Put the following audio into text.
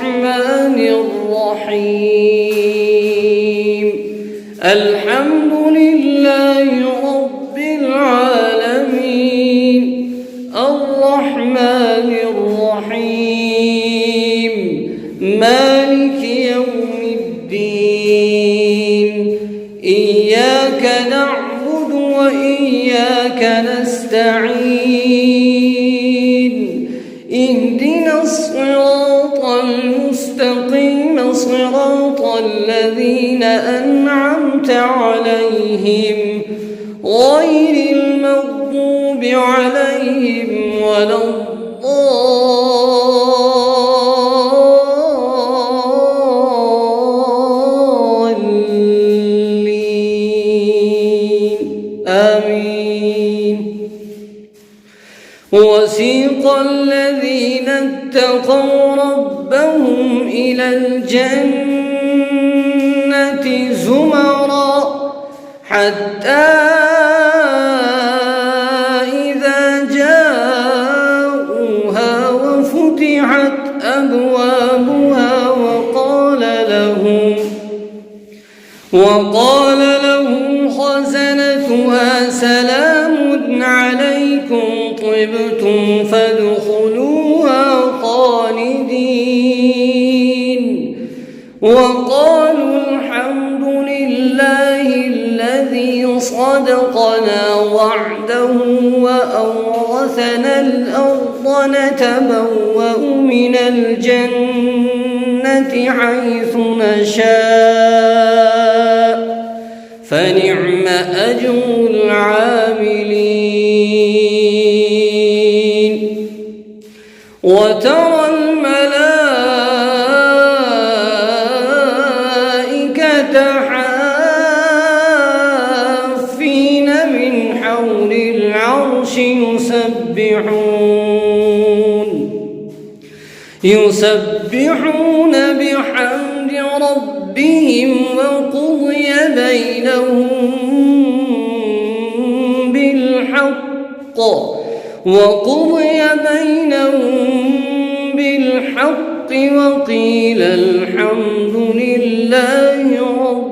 الرحمن الرحيم الحمد لله رب العالمين الرحمن الرحيم مالك يوم الدين إياك نعبد وإياك نستعين اهدنا الصراط المستقيم صراط الذين أنعمت عليهم غير المغضوب عليهم ولا الضالين آمين. وسيق الذين اتقوا ربهم إلى الجنة زمرا حتى إذا جاءوها وفتحت أبوابها وقال لهم خزنتها سلام عليكم طبتم فادخلوها خالدين وقالوا الحمد لله الذي صدقنا وعده وأورثنا الأرض نتبوأ من الجنة حيث نشاء فنعم أجر العاملين. وترى الملائكة حافين من حول العرش يسبحون بحمد ربهم وقضي بينهم بالحق وقيل الحمد لله رب